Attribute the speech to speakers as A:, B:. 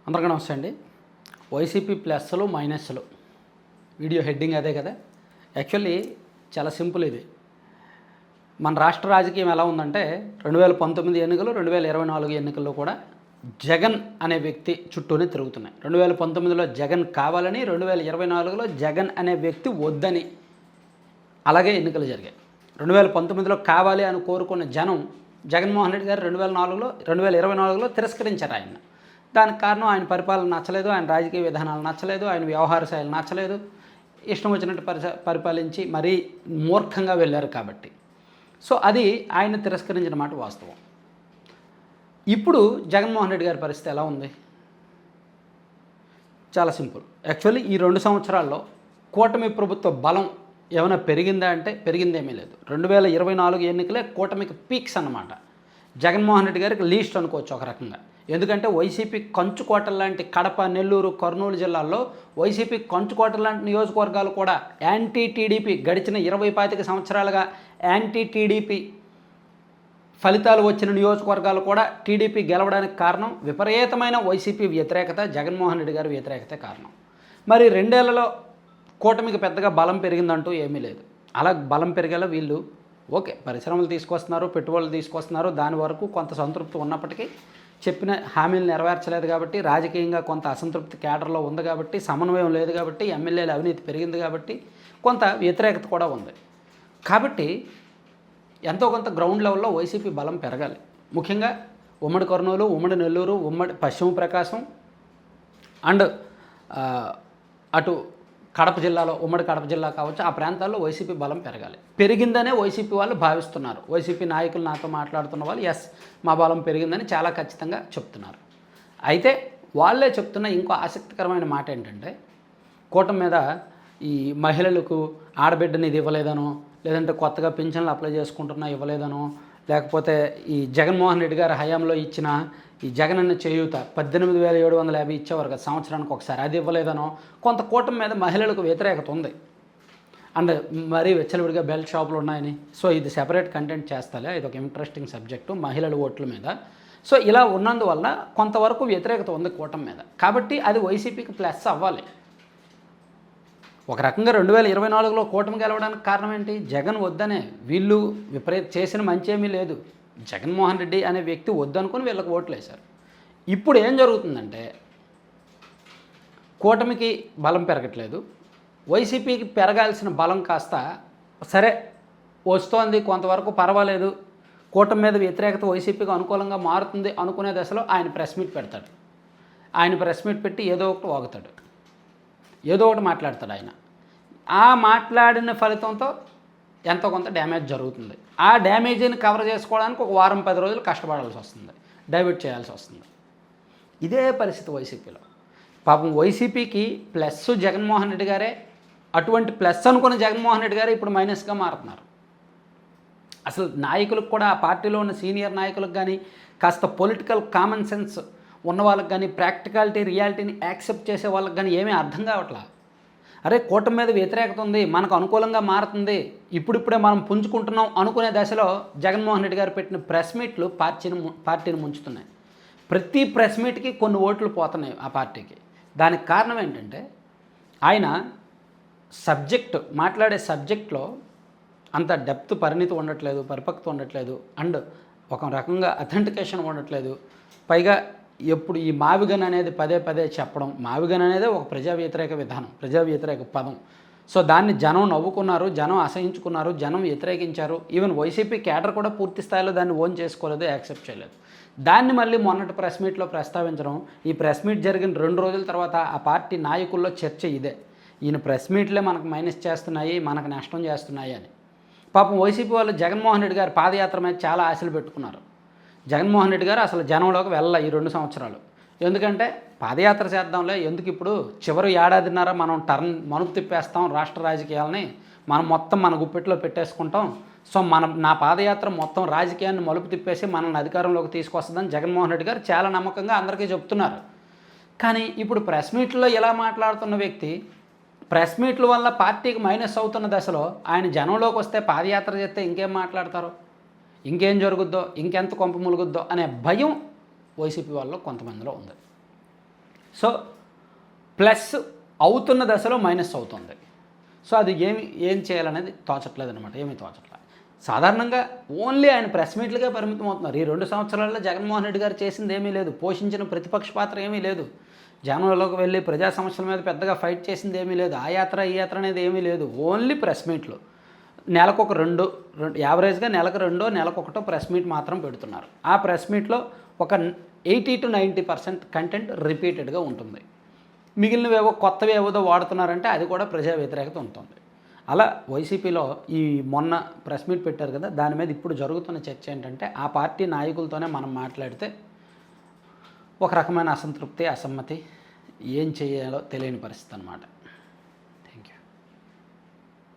A: అందరికీ నమస్తే అండి. వైసీపీ ప్లస్లు మైనస్లు వీడియో హెడ్డింగ్ అదే కదా. యాక్చువల్లీ చాలా సింపుల్ ఇది. మన రాష్ట్ర రాజకీయం ఎలా ఉందంటే 2019 ఎన్నికలు 2024 ఎన్నికల్లో కూడా జగన్ అనే వ్యక్తి చుట్టూనే తిరుగుతున్నాయి. 2019లో జగన్ కావాలని, 2024లో జగన్ అనే వ్యక్తి వద్దని అలాగే ఎన్నికలు జరిగాయి. 2019లో కావాలి అని కోరుకున్న జనం జగన్మోహన్ రెడ్డి గారు 2024లో తిరస్కరించారు ఆయన. దానికి కారణం ఆయన పరిపాలన నచ్చలేదు, ఆయన రాజకీయ విధానాలు నచ్చలేదు, ఆయన వ్యవహార శైలి నచ్చలేదు, ఇష్టం వచ్చినట్టు పరిపాలించి మరీ మూర్ఖంగా వెళ్ళారు కాబట్టి. సో అది ఆయన తిరస్కరించిన మాట వాస్తవం. ఇప్పుడు జగన్మోహన్ రెడ్డి గారి పరిస్థితి ఎలా ఉంది? చాలా సింపుల్. యాక్చువల్లీ ఈ 2 సంవత్సరాల్లో కూటమి ప్రభుత్వ బలం ఏమైనా పెరిగిందా అంటే పెరిగిందేమీ లేదు. 2024 ఎన్నికలే కూటమికి పీక్స్ అన్నమాట. జగన్మోహన్ రెడ్డి గారికి లీస్ట్ అనుకోవచ్చు ఒక రకంగా. ఎందుకంటే వైసీపీ కంచుకోటల లాంటి కడప, నెల్లూరు, కర్నూలు జిల్లాల్లో వైసీపీ కంచుకోటల లాంటి నియోజకవర్గాలు కూడా యాంటీ టీడీపీ గడిచిన 20-25 సంవత్సరాలుగా యాంటీ టీడీపీ ఫలితాలు వచ్చిన నియోజకవర్గాలు కూడా టీడీపీ గెలవడానికి కారణం విపరీతమైన వైసీపీ వ్యతిరేకత, జగన్మోహన్ రెడ్డి గారి వ్యతిరేకతే కారణం. మరి 2 ఏళ్లలో కూటమికి పెద్దగా బలం పెరిగిందంటూ ఏమీ లేదు. అలా బలం పెరిగేలా వీళ్ళు ఓకే పరిశ్రమలు తీసుకొస్తున్నారు, పెట్టుబడులు తీసుకొస్తున్నారు, దాని వరకు కొంత సంతృప్తి ఉన్నప్పటికీ చెప్పిన హామీలు నెరవేర్చలేదు కాబట్టి, రాజకీయంగా కొంత అసంతృప్తి కేడర్లో ఉంది కాబట్టి, సమన్వయం లేదు కాబట్టి, ఎమ్మెల్యేల అవినీతి పెరిగింది కాబట్టి కొంత వ్యతిరేకత కూడా ఉంది. కాబట్టి ఎంతో కొంత గ్రౌండ్ లెవెల్లో వైసీపీ బలం పెరగాలి. ముఖ్యంగా ఉమ్మడి కర్నూలు, ఉమ్మడి నెల్లూరు, ఉమ్మడి పశ్చిమ ప్రకాశం అండ్ అటు కడప జిల్లాలో, ఉమ్మడి కడప జిల్లా కావచ్చు, ఆ ప్రాంతాల్లో వైసీపీ బలం పెరగాలి. పెరిగిందనే వైసీపీ వాళ్ళు భావిస్తున్నారు. వైసీపీ నాయకులు నాతో మాట్లాడుతున్న వాళ్ళు ఎస్ మా బలం పెరిగిందని చాలా ఖచ్చితంగా చెప్తున్నారు. అయితే వాళ్ళే చెప్తున్న ఇంకో ఆసక్తికరమైన మాట ఏంటంటే, కూటమి మీద ఈ మహిళలకు ఆడబిడ్డని ఇది ఇవ్వలేదనో, లేదంటే కొత్తగా పింఛన్లు అప్లై చేసుకుంటున్నా ఇవ్వలేదనో, లేకపోతే ఈ జగన్మోహన్ రెడ్డి గారి హయాంలో ఇచ్చిన ఈ జగనన్న చేయూత 18,750 ఇచ్చేవారు కదా సంవత్సరానికి ఒకసారి, అది ఇవ్వలేదనో కొంత కూటమి మీద మహిళలకు వ్యతిరేకత ఉంది. అండ్ మరీ వెచ్చలవిడిగా బెల్ట్ షాపులు ఉన్నాయని. సో ఇది సెపరేట్ కంటెంట్ చేస్తాలే, ఇది ఒక ఇంట్రెస్టింగ్ సబ్జెక్టు మహిళల ఓట్ల మీద. సో ఇలా ఉన్నందువల్ల కొంతవరకు వ్యతిరేకత ఉంది కూటమి మీద. కాబట్టి అది వైసీపీకి ప్లస్ అవ్వాలి. ఒక రకంగా 2024లో కూటమి గెలవడానికి కారణం ఏంటి? జగన్ వద్దనే. వీళ్ళు చేసిన మంచి ఏమీ లేదు. జగన్మోహన్ రెడ్డి అనే వ్యక్తి వద్దనుకొని వీళ్ళకి ఓట్లు వేశారు. ఇప్పుడు ఏం జరుగుతుందంటే కూటమికి బలం పెరగట్లేదు, వైసీపీకి పెరగాల్సిన బలం కాస్త సరే వస్తోంది, కొంతవరకు పర్వాలేదు, కూటమి మీద వ్యతిరేకత వైసీపీకి అనుకూలంగా మారుతుంది అనుకునే దశలో ఆయన ప్రెస్ మీట్ పెడతాడు. ఆయన ప్రెస్ మీట్ పెట్టి ఏదో ఒకటి వాగుతాడు, ఏదో ఒకటి మాట్లాడతాడు. ఆయన ఆ మాట్లాడిన ఫలితంతో ఎంతో కొంత డ్యామేజ్ జరుగుతుంది. ఆ డ్యామేజీని కవర్ చేసుకోవడానికి ఒక వారం 10 రోజులు కష్టపడాల్సి వస్తుంది, డైవర్ట్ చేయాల్సి వస్తుంది. ఇదే పరిస్థితి వైసీపీలో. పాపం వైసీపీకి ప్లస్ జగన్మోహన్ రెడ్డి గారే, అటువంటి ప్లస్ అనుకున్న జగన్మోహన్ రెడ్డి గారే ఇప్పుడు మైనస్గా మారుతున్నారు. అసలు నాయకులకు కూడా, ఆ పార్టీలో ఉన్న సీనియర్ నాయకులకు కానీ, కాస్త పొలిటికల్ కామన్ సెన్స్ ఉన్న వాళ్ళకి కానీ, ప్రాక్టికాలిటీ రియాలిటీని యాక్సెప్ట్ చేసే వాళ్ళకి కానీ ఏమీ అర్థం కావట్లా. అరే కూటమి మీద వ్యతిరేకత ఉంది, మనకు అనుకూలంగా మారుతుంది, ఇప్పుడిప్పుడే మనం పుంజుకుంటున్నాం అనుకునే దశలో జగన్మోహన్ రెడ్డి గారు పెట్టిన ప్రెస్ మీట్లు పార్టీని ముంచుతున్నాయి. ప్రతి ప్రెస్ మీట్కి కొన్ని ఓట్లు పోతున్నాయి ఆ పార్టీకి. దానికి కారణం ఏంటంటే ఆయన మాట్లాడే సబ్జెక్ట్లో అంత డెప్త్ పరిణితి ఉండట్లేదు, పరిపక్వత ఉండట్లేదు, అండ్ ఒక రకంగా అథెంటికేషన్ ఉండట్లేదు. పైగా ఎప్పుడు ఈ మావిగన్ అనేది పదే చెప్పడం, మావిగన్ అనేది ఒక ప్రజా వ్యతిరేక విధానం, ప్రజా వ్యతిరేక పదం. సో దాన్ని జనం నవ్వుకున్నారు, జనం అసహించుకున్నారు, జనం వ్యతిరేకించారు. ఈవెన్ వైసీపీ క్యాడర్ కూడా పూర్తి స్థాయిలో దాన్ని ఓన్ చేసుకోలేదు, యాక్సెప్ట్ చేయలేదు. దాన్ని మళ్ళీ మొన్నటి ప్రెస్ మీట్లో ప్రస్తావించడం, ఈ ప్రెస్ మీట్ జరిగిన 2 రోజుల తర్వాత ఆ పార్టీ నాయకుల్లో చర్చ ఇదే, ఈయన ప్రెస్ మీట్లే మనకు మైనస్ చేస్తున్నాయి, మనకు నష్టం చేస్తున్నాయి అని. పాపం వైసీపీ వాళ్ళు జగన్మోహన్ రెడ్డి గారి పాదయాత్ర మీద చాలా ఆశలు పెట్టుకున్నారు. జగన్మోహన్ రెడ్డి గారు అసలు జనంలోకి వెళ్ళాలి ఈ 2 సంవత్సరాలు. ఎందుకంటే పాదయాత్ర చేద్దాంలే, ఎందుకు ఇప్పుడు చివరి ఏడాదిన్నర మనం మనుపు తిప్పేస్తాం రాష్ట్ర రాజకీయాలని, మనం మొత్తం మన గుప్పెట్లో పెట్టేసుకుంటాం. సో నా పాదయాత్ర మొత్తం రాజకీయాన్ని మలుపు తిప్పేసి మనల్ని అధికారంలోకి తీసుకొస్తుందని జగన్మోహన్ రెడ్డి గారు చాలా నమ్మకంగా అందరికీ చెప్తున్నారు. కానీ ఇప్పుడు ప్రెస్ మీట్లో ఇలా మాట్లాడుతున్న వ్యక్తి ప్రెస్ మీట్ల వల్ల పార్టీకి మైనస్ అవుతున్న దశలో ఆయన జనంలోకి వస్తే పాదయాత్ర చేస్తే ఇంకేం మాట్లాడతారు, ఇంకేం జరుగుద్దో, ఇంకెంత కొంప ములుగుద్దో అనే భయం వైసీపీ వాళ్ళలో కొంతమందిలో ఉంది. సో ప్లస్ అవుతున్న దశలో మైనస్ అవుతుంది. సో అది ఏం చేయాలనేది తోచట్లేదు అనమాట, ఏమీ తోచట్లేదు. సాధారణంగా ఓన్లీ ఆయన ప్రెస్ మీట్లుగా పరిమితం అవుతున్నారు. ఈ 2 సంవత్సరాల్లో జగన్మోహన్ రెడ్డి గారు చేసింది ఏమీ లేదు, పోషించిన ప్రతిపక్ష పాత్ర ఏమీ లేదు, జనంలోకి వెళ్ళి ప్రజా సమస్యల మీద పెద్దగా ఫైట్ చేసింది ఏమీ లేదు, ఆ యాత్ర ఈ యాత్ర అనేది ఏమీ లేదు. ఓన్లీ ప్రెస్ మీట్లు. నెలకు ఒక రెండు యావరేజ్గా నెలకు 2 నెలకు 1 ప్రెస్ మీట్ మాత్రం పెడుతున్నారు. ఆ ప్రెస్ మీట్లో ఒక 80 to 90% కంటెంట్ రిపీటెడ్గా ఉంటుంది. మిగిలినవేవో కొత్తవి ఏవోదో వాడుతున్నారంటే అది కూడా ప్రజా వ్యతిరేకత ఉంటుంది. అలా వైసీపీలో ఈ మొన్న ప్రెస్ మీట్ పెట్టారు కదా, దాని మీద ఇప్పుడు జరుగుతున్న చర్చ ఏంటంటే ఆ పార్టీ నాయకులతోనే మనం మాట్లాడితే ఒక రకమైన అసంతృప్తి, అసమ్మతి, ఏం చేయాలో తెలియని పరిస్థితి అన్నమాట.